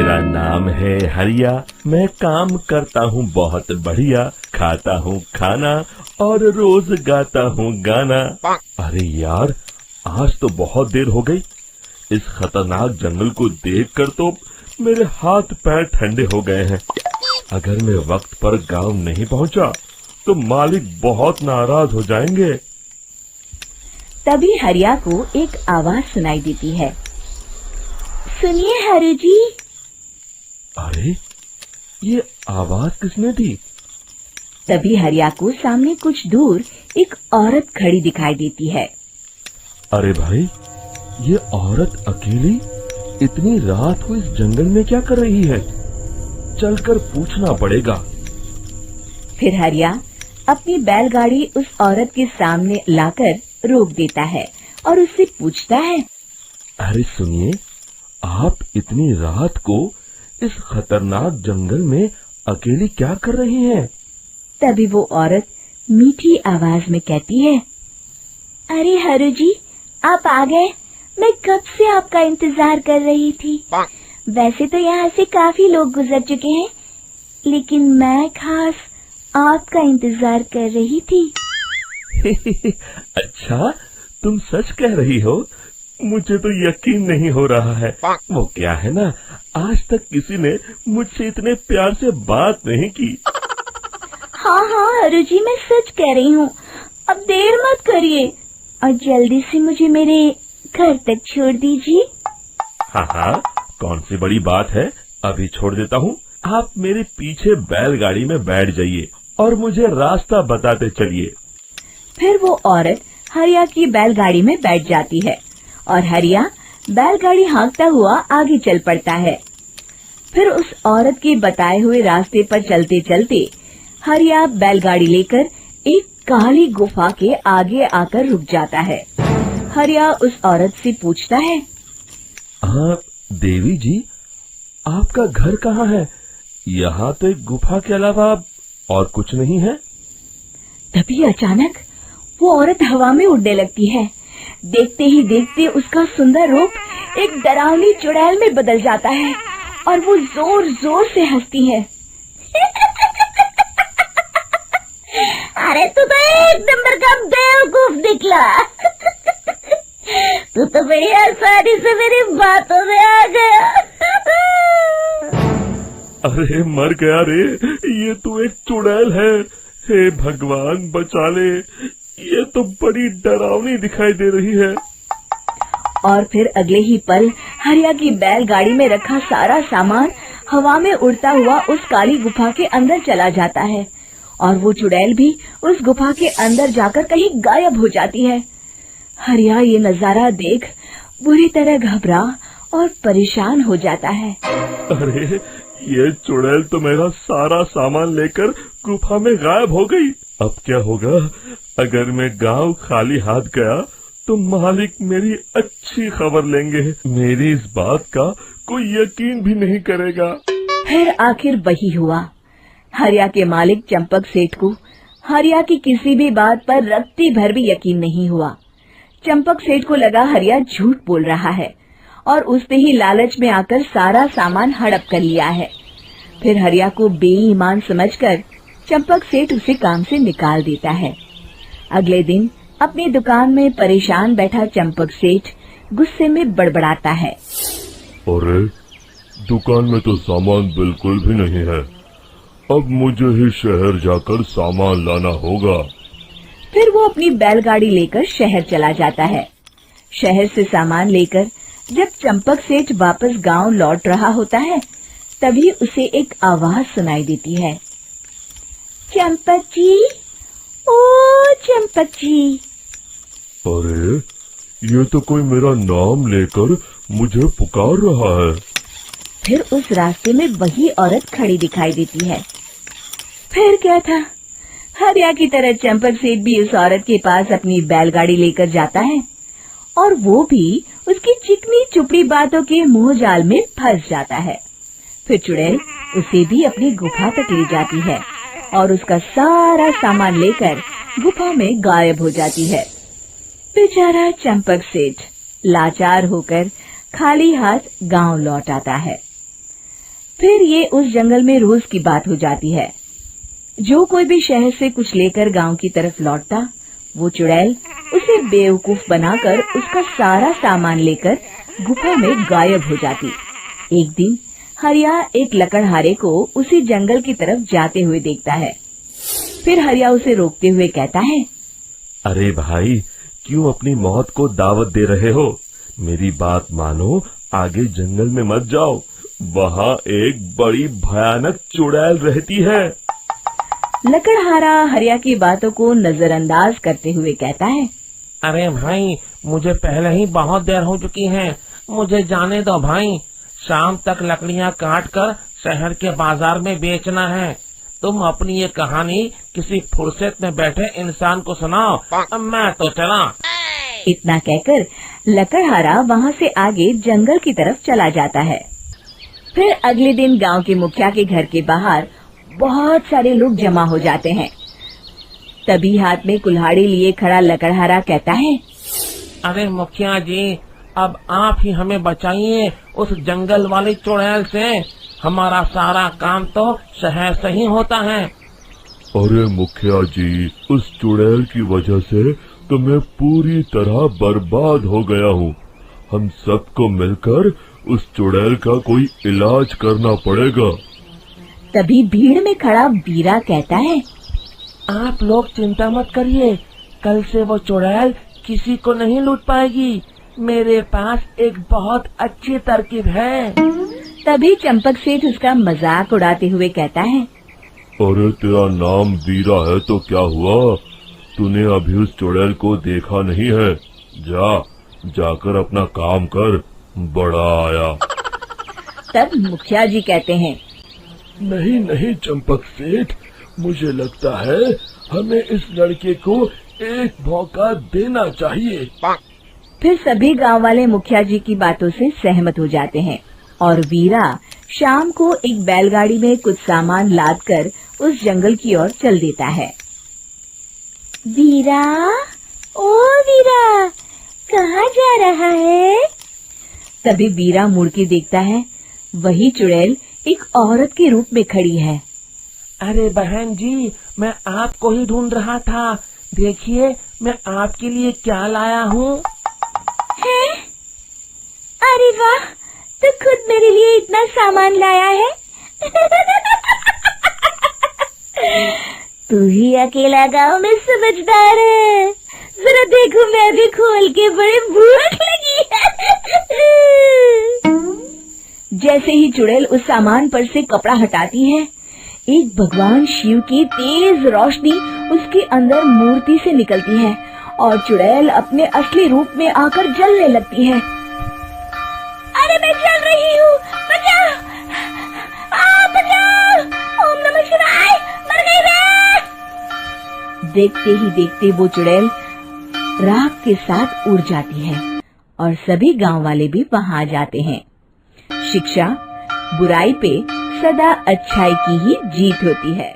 मेरा नाम है हरिया, मैं काम करता हूँ बहुत बढ़िया, खाता हूँ खाना और रोज गाता हूँ गाना। अरे यार, आज तो बहुत देर हो गई। इस खतरनाक जंगल को देखकर तो मेरे हाथ पैर ठंडे हो गए हैं। अगर मैं वक्त पर गांव नहीं पहुंचा तो मालिक बहुत नाराज हो जाएंगे। तभी हरिया को एक आवाज सुनाई देती है। सुनिए हरु जी। अरे, ये आवाज किसने दी? तभी हरिया को सामने कुछ दूर एक औरत खड़ी दिखाई देती है। अरे भाई, ये औरत अकेली इतनी रात को इस जंगल में क्या कर रही है? चलकर पूछना पड़ेगा। फिर हरिया अपनी बैलगाड़ी उस औरत के सामने लाकर रोक देता है और उससे पूछता है। अरे सुनिए, आप इतनी रात को इस खतरनाक जंगल में अकेली क्या कर रही हैं? तभी वो औरत मीठी आवाज में कहती है। अरे हरु जी, आप आ गए। मैं कब से आपका इंतजार कर रही थी। वैसे तो यहाँ से काफी लोग गुजर चुके हैं, लेकिन मैं खास आपका इंतजार कर रही थी। अच्छा, तुम सच कह रही हो? मुझे तो यकीन नहीं हो रहा है। वो क्या है ना, आज तक किसी ने मुझसे इतने प्यार से बात नहीं की। हाँ हाँ हरु जी, मैं सच कह रही हूँ। अब देर मत करिए और जल्दी से मुझे मेरे घर तक छोड़ दीजिए। हाँ हाँ, कौन सी बड़ी बात है, अभी छोड़ देता हूँ। आप मेरे पीछे बैलगाड़ी में बैठ जाइए और मुझे रास्ता बताते चलिए। फिर वो औरत हरिया की बैलगाड़ी में बैठ जाती है और हरिया बैलगाड़ी हाँकता हुआ आगे चल पड़ता है। फिर उस औरत के बताए हुए रास्ते पर चलते चलते हरिया बैलगाड़ी लेकर एक काली गुफा के आगे आकर रुक जाता है। हरिया उस औरत से पूछता है। हाँ देवी जी, आपका घर कहाँ है? यहाँ तो एक गुफा के अलावा और कुछ नहीं है। तभी अचानक वो औरत हवा में उड़ने लगती है। देखते ही देखते उसका सुंदर रूप एक डरावनी चुड़ैल में बदल जाता है और वो जोर जोर से हंसती है। अरे तू तो एक नंबर का बेवकूफ निकला। तू तो बड़ी आसानी से मेरी बातों में आ गया। अरे मर गया रे, ये तो एक चुड़ैल है। हे भगवान बचा ले, ये तो बड़ी डरावनी दिखाई दे रही है। और फिर अगले ही पल हरिया की बैलगाड़ी में रखा सारा सामान हवा में उड़ता हुआ उस काली गुफा के अंदर चला जाता है और वो चुड़ैल भी उस गुफा के अंदर जाकर कहीं गायब हो जाती है। हरिया ये नजारा देख बुरी तरह घबरा और परेशान हो जाता है। अरे, ये चुड़ैल तो मेरा सारा सामान लेकर गुफा में गायब हो गई। अब क्या होगा? अगर मैं गांव खाली हाथ गया तो मालिक मेरी अच्छी खबर लेंगे। मेरी इस बात का कोई यकीन भी नहीं करेगा। फिर आखिर वही हुआ। हरिया के मालिक चंपक सेठ को हरिया की किसी भी बात पर रत्ती भर भी यकीन नहीं हुआ। चंपक सेठ को लगा हरिया झूठ बोल रहा है और उसने ही लालच में आकर सारा सामान हड़प कर लिया है। फिर हरिया को बेईमान समझकर चंपक सेठ उसे काम से निकाल देता है। अगले दिन अपनी दुकान में परेशान बैठा चंपक सेठ गुस्से में बड़बड़ाता है। अरे, दुकान में तो सामान बिल्कुल भी नहीं है। अब मुझे ही शहर जाकर सामान लाना होगा। फिर वो अपनी बैलगाड़ी लेकर शहर चला जाता है। शहर से सामान लेकर जब चंपक सेठ वापस गांव लौट रहा होता है, तभी उसे एक आवाज सुनाई देती है। चंपक जी, ओ चंपक जी। अरे, ये तो कोई मेरा नाम लेकर मुझे पुकार रहा है। फिर उस रास्ते में वही औरत खड़ी दिखाई देती है। फिर क्या था, हरिया की तरह चंपक सेठ भी उस औरत के पास अपनी बैलगाड़ी लेकर जाता है और वो भी उसकी चिकनी चुपड़ी बातों के मोह जाल में फंस जाता है। फिर चुड़ैल उसे भी अपनी गुफा तक ले जाती है और उसका सारा सामान लेकर गुफा में गायब हो जाती है। बेचारा चंपक सेठ लाचार होकर खाली हाथ गांव लौट आता है। फिर ये उस जंगल में रोज की बात हो जाती है। जो कोई भी शहर से कुछ लेकर गांव की तरफ लौटता, वो चुड़ैल उसे बेवकूफ बनाकर उसका सारा सामान लेकर गुफा में गायब हो जाती। एक दिन हरिया एक लकड़हारे को उसी जंगल की तरफ जाते हुए देखता है। फिर हरिया उसे रोकते हुए कहता है, अरे भाई, क्यों अपनी मौत को दावत दे रहे हो? मेरी बात मानो, आगे जंगल में मत जाओ, वहाँ एक बड़ी भयानक चुड़ैल रहती है। लकड़हारा हरिया की बातों को नजरअंदाज करते हुए कहता है, अरे भाई, मुझे पहले ही बहुत देर हो चुकी है, मुझे जाने दो भाई। शाम तक लकड़ियाँ काट कर शहर के बाजार में बेचना है। तुम अपनी ये कहानी किसी फुर्सत में बैठे इंसान को सुनाओ, अब मैं तो चला। इतना कहकर लकड़हारा वहाँ से आगे जंगल की तरफ चला जाता है। फिर अगले दिन गांव के मुखिया के घर के बाहर बहुत सारे लोग जमा हो जाते हैं। तभी हाथ में कुल्हाड़ी लिए खड़ा लकड़हारा कहता है, अरे मुखिया जी, अब आप ही हमें बचाइए उस जंगल वाली चुड़ैल से। हमारा सारा काम तो शहर से ही होता है। अरे मुखिया जी, उस चुड़ैल की वजह से तो मैं पूरी तरह बर्बाद हो गया हूँ। हम सबको मिलकर उस चुड़ैल का कोई इलाज करना पड़ेगा। तभी भीड़ में खड़ा वीरा कहता है, आप लोग चिंता मत करिए, कल से वो चुड़ैल किसी को नहीं लूट पाएगी। मेरे पास एक बहुत अच्छी तरकीब है। तभी चंपक सेठ उसका मजाक उड़ाते हुए कहता है, अरे तेरा नाम वीरा है तो क्या हुआ? तूने अभी उस चुड़ैल को देखा नहीं है? जाकर अपना काम कर, बड़ा आया। तब मुखिया जी कहते हैं, नहीं नहीं चंपक सेठ, मुझे लगता है हमें इस लड़के को एक मौका देना चाहिए। फिर सभी गांव वाले मुखिया जी की बातों से सहमत हो जाते हैं और वीरा शाम को एक बैलगाड़ी में कुछ सामान लादकर उस जंगल की ओर चल देता है। वीरा, ओ वीरा, कहाँ जा रहा है? तभी वीरा मुड़ के देखता है, वही चुड़ैल एक औरत के रूप में खड़ी है। अरे बहन जी, मैं आपको ही ढूंढ रहा था। देखिए, मैं आपके लिए क्या लाया हूँ। है? अरे वाह, तो खुद मेरे लिए इतना सामान लाया है। तू ही अकेला गांव में समझदार है। जरा देखो, मैं भी खोल के, बड़े भूख लगी है। जैसे ही चुड़ैल उस सामान पर से कपड़ा हटाती है, एक भगवान शिव की तेज रोशनी उसके अंदर मूर्ति से निकलती है और चुड़ैल अपने असली रूप में आकर जलने लगती है। अरे मैं जल रही हूँ, बचाओ! बचाओ! ओम नमः शिवाय! मर गई मैं! देखते ही देखते वो चुड़ैल राख के साथ उड़ जाती है और सभी गांव वाले भी वहां जाते हैं। शिक्षा बुराई पे सदा अच्छाई की ही जीत होती है।